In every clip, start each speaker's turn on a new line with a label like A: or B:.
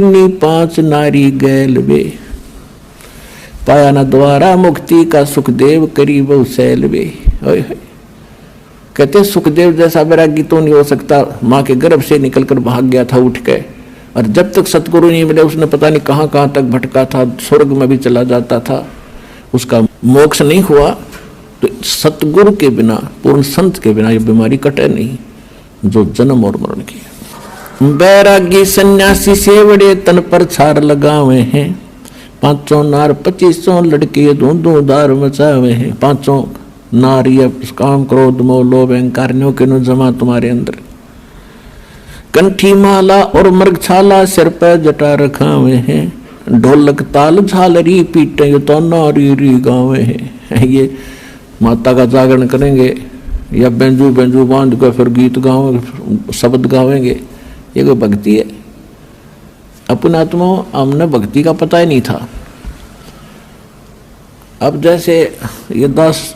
A: नी पांच नारी गैल वे, पाया न द्वारा मुक्ति का सुखदेव करी बहु सैल वे। कहते सुखदेव जैसा वैरागी तो नहीं हो सकता, माँ के गर्भ से निकलकर भाग गया था उठ के, और जब तक सतगुरु नहीं मिले उसने पता नहीं कहाँ कहाँ तक भटका था, स्वर्ग में भी चला जाता था, उसका मोक्ष नहीं हुआ। तो सतगुरु के बिना, पूर्ण संत के बिना ये बीमारी कटे नहीं जो जन्म और मरण की। बैरागी सन्यासी सेवड़े तन पर छार लगावे हैं, पांचों नार 2500 लड़के धूं दार मचावे हैं। पांचों नार ये काम क्रोध मोह लोभ अहंकार के नु जमा तुम्हारे अंदर। कंठी माला और मृगछाला सिर पर जटा रखावे हैं, ढोलक ताल झालरी पीटे तो नारी री गावे हैं। ये माता का जागरण करेंगे या बेंजू बेंजू बांध कर फिर गीत गावेंगे, शब्द गावेंगे, ये कोई भक्ति है? अपने आत्मा हमने भक्ति का पता ही नहीं था। अब जैसे ये दास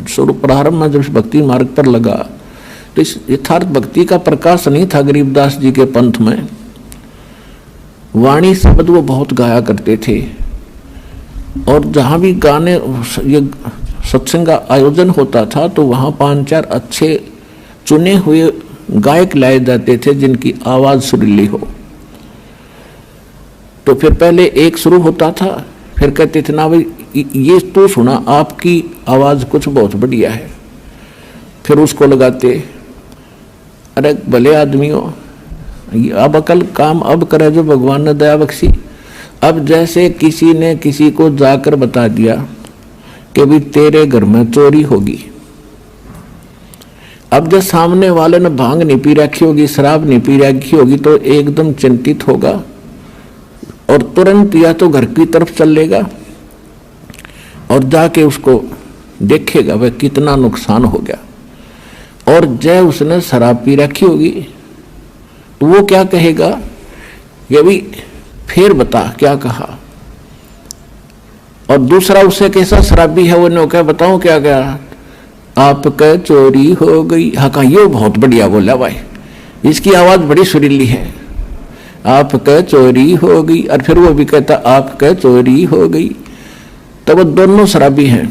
A: शुरू प्रारंभ में जब भक्ति मार्ग पर लगा तो इस यथार्थ भक्ति का प्रकाश नहीं था गरीबदास जी के पंथ में। वाणी शब्द वो बहुत गाया करते थे, और जहाँ भी गाने ये सत्संग का आयोजन होता था तो वहाँ 5-4 अच्छे चुने हुए गायक लाए जाते थे जिनकी आवाज सुरीली हो। तो फिर पहले एक शुरू होता था, फिर कहते थे ना भाई ये तो सुना, आपकी आवाज कुछ बहुत बढ़िया है, फिर उसको लगाते। अरे भले आदमियों, अब अकल काम अब करे जो भगवान ने दया बख्शी। अब जैसे किसी ने किसी को जाकर बता दिया कि भी तेरे घर में चोरी होगी, अब जब सामने वाले ने भांग नहीं पी रखी होगी, शराब नहीं पी रखी होगी, तो एकदम चिंतित होगा और तुरंत या तो घर की तरफ चलेगा और जाके उसको देखेगा वह कितना नुकसान हो गया। और जब उसने शराब पी रखी होगी तो वो क्या कहेगा, ये भी फिर बता क्या कहा। और दूसरा उससे कैसा शराबी है वो ने क्या बताऊं क्या क्या, आपका चोरी हो गई। हाँ कहा ये बहुत बढ़िया बोला भाई, इसकी आवाज बड़ी सुरीली है, आपका चोरी हो गई। और फिर वो भी कहता आपका चोरी हो गई। तो वो दोनों शराबी हैं।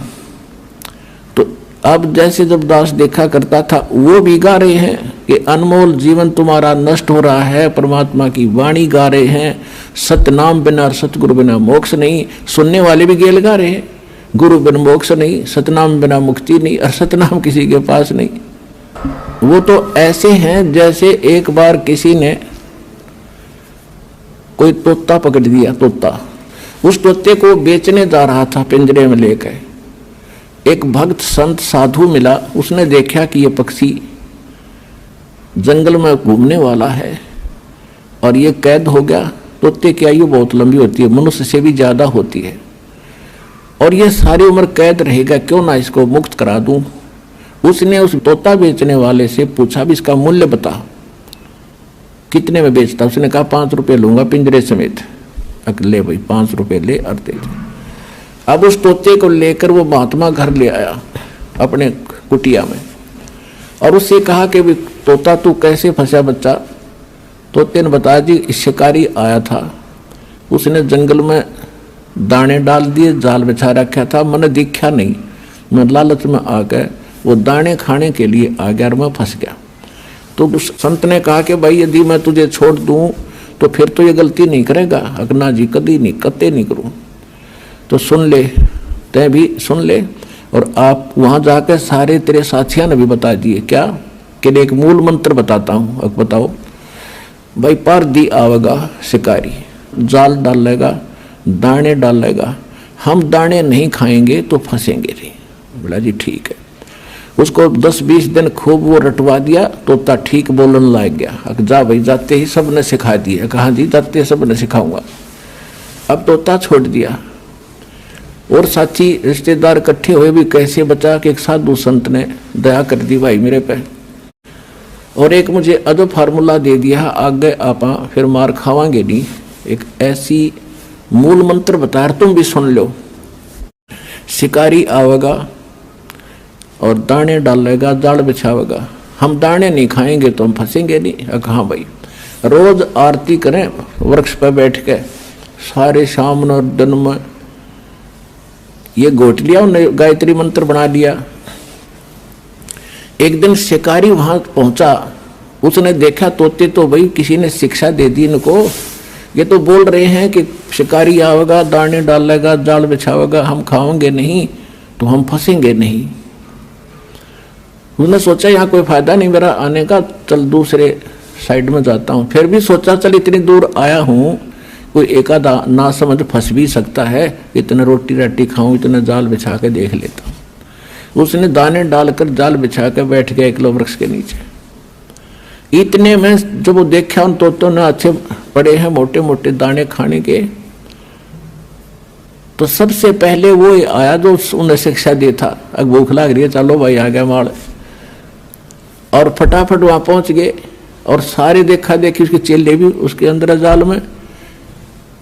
A: तो अब जैसे जब दास देखा करता था वो भी गा रहे हैं कि अनमोल जीवन तुम्हारा नष्ट हो रहा है, परमात्मा की वाणी गा रहे हैं, सतनाम बिना सतगुरु बिना मोक्ष नहीं। सुनने वाले भी गेल गा रहे हैं, गुरु बिन मोक्ष नहीं, सतनाम बिना मुक्ति नहीं, और सतनाम किसी के पास नहीं। वो तो ऐसे हैं जैसे एक बार किसी ने कोई तोता पकड़ दिया, तोता, उस तोते को बेचने जा रहा था पिंजरे में लेकर। एक भक्त संत साधु मिला, उसने देखा कि ये पक्षी जंगल में घूमने वाला है और ये कैद हो गया। तोते की आयु बहुत लंबी होती है, मनुष्य से भी ज्यादा होती है, और ये सारी उम्र कैद रहेगा, क्यों ना इसको मुक्त करा दूं। उसने उस तोता बेचने वाले से पूछा भी इसका मूल्य बता, कितने में बेचता। उसने कहा 5 रुपये लूंगा पिंजरे समेत। ले भाई 5 रुपये ले और दे। अब उस तोते को लेकर वो महात्मा घर ले आया अपने कुटिया में, और उससे कहा कि भी तोता तू कैसे फंसा बच्चा। तोते ने बताया जी शिकारी आया था, उसने जंगल में दाने डाल दिए, जाल बिछा रखा था, मैंने दिखा नहीं, मैं लालच में आ गया, वो दाने खाने के लिए आ गया और मैं फंस गया। तो उस संत ने कहा कि भाई यदि मैं तुझे छोड़ दूं तो फिर तो ये गलती नहीं करेगा। अगना जी कदी नहीं, कते नहीं करूं। तो सुन ले, तय भी सुन ले, और आप वहां जाकर सारे तेरे साथियों ने भी बता दिए क्या कि एक मूल मंत्र बताता हूं। अब बताओ भाई, पर दी आवेगा शिकारी, जाल डालेगा, दाने डालेगा, हम दाने नहीं खाएंगे तो फंसेंगे नहीं। बोला जी ठीक है। उसको 10-20 दिन खूब वो रटवा दिया, तोता ठीक बोलने लग गया। जा भाई, जाते ही सब ने सिखा दिया। कहा जी जाते सब ने सिखाऊंगा। अब तोता छोड़ दिया, और साथी रिश्तेदार इकट्ठे हुए भी कैसे बचा कि एक साधु संत ने दया कर दी भाई मेरे पे, और एक मुझे अदब फार्मूला दे दिया, आगे आपा फिर मार खावांगे नहीं। एक ऐसी मूल मंत्र बताया, तुम भी सुन लो। शिकारी आवेगा और दाने डालेगा, जाल बिछावेगा, हम दाने नहीं खाएंगे तो हम फंसेंगे नहीं। कहा भाई, रोज आरती करें वृक्ष पर बैठ के, सारे शाम और दिन में। ये गोट लिया उन्होंने, गायत्री मंत्र बना लिया। एक दिन शिकारी वहां पहुंचा, उसने देखा तोते तो भाई किसी ने शिक्षा दे दी इनको, ये तो बोल रहे हैं कि शिकारी आवेगा, दाने डालेगा, जाल बिछावेगा, हम खाओगे नहीं तो हम फंसेंगे नहीं। उसने सोचा यहाँ कोई फायदा नहीं मेरा आने का, चल दूसरे साइड में जाता हूँ। फिर भी सोचा चल इतनी दूर आया हूँ, कोई एकादा ना समझ फंस भी सकता है, इतने रोटी राटी खाऊं, इतने जाल बिछा के देख लेता हूँ। उसने दाने डालकर जाल बिछा के बैठ गया एकलो वृक्ष के नीचे। इतने में जब वो देखा उन तोतों ने अच्छे पड़े हैं मोटे मोटे दाने खाने के, तो सबसे पहले वो आया जो उन्हें शिक्षा दे था, अब भूख लग रही है, चलो भाई आ गया माल, और फटाफट वहां पहुंच गए। और सारे देखा देखी उसके चेले भी उसके अंदर जाल में।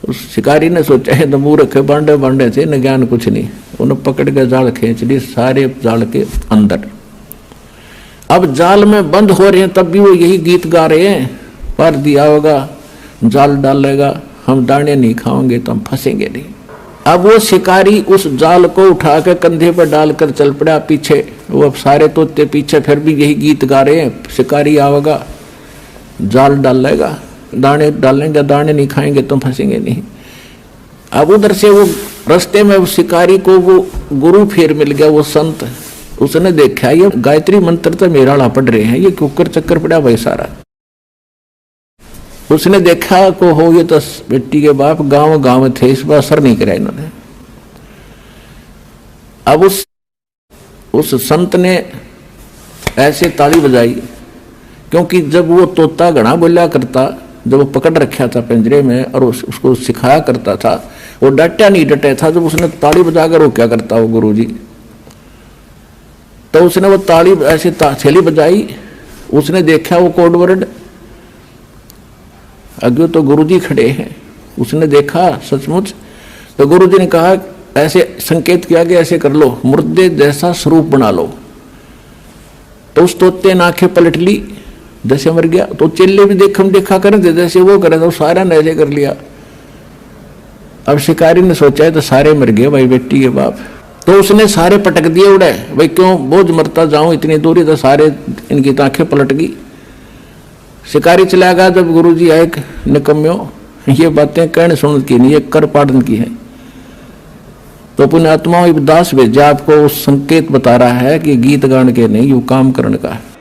A: उस शिकारी ने सोचा है तो मुंह रखे बांडे बांडे थे, न ज्ञान कुछ नहीं, उन्हें पकड़ के जाल खींच ली सारे जाल के अंदर। अब जाल में बंद हो रहे हैं तब भी वो यही गीत गा रहे हैं, पर दिया होगा जाल डालेगा, हम दाने नहीं खाओगे तो हम फंसेंगे नहीं। अब वो शिकारी उस जाल को उठा के कंधे पर डालकर चल पड़ा पीछे। वो अब सारे तोते पीछे फिर भी यही गीत गा रहे हैं, शिकारी आवेगा, जाल डालेगा, दाने डालेंगे, दाने नहीं खाएंगे तो फंसेंगे नहीं। अब उधर से वो रास्ते में उस शिकारी को वो गुरु फिर मिल गया, वो संत। उसने देखा ये गायत्री मंत्र तो मेरा ला पढ़ रहे हैं, ये कुकर चक्कर पड़ा भाई सारा। उसने देखा को हो ये तो बेटी के बाप गांव गांव थे, इस बार असर नहीं कराया इन्होंने। अब उस संत ने ऐसे ताली बजाई, क्योंकि जब वो तोता घना बोला करता, जब वो पकड़ रखा था पिंजरे में और उसको सिखाया करता था, वो डटा नहीं डटे था। जब उसने ताली बजाकर वो क्या करता वो गुरुजी, तो उसने वो ताली ऐसे थैली बजाई। उसने देखा वो कोड वर्ड, अगे तो गुरुजी खड़े हैं। उसने देखा सचमुच, तो गुरुजी ने कहा ऐसे संकेत किया कि ऐसे कर लो, मुर्दे जैसा स्वरूप बना लो। तो उस तोते ने आंखें पलट ली, जैसे मर गया। तो चेले भी देखा करें थे जैसे वो करे, तो सारा ने ऐसे कर लिया। अब शिकारी ने सोचा है तो सारे मर गए भाई बेटी के बाप। तो उसने सारे पटक दिए उड़े, भाई क्यों बोझ मरता जाऊं इतनी दूरी, तो सारे इनकी आंखें पलट गई। शिकारी चला गया। जब गुरुजी आए, निकम्यो ये बातें कहने सुन की नहीं, ये कर पाड़न की है। तो पुण्यात्मा दास भेजा आपको संकेत बता रहा है कि गीत गान के नहीं, यू काम करने का है।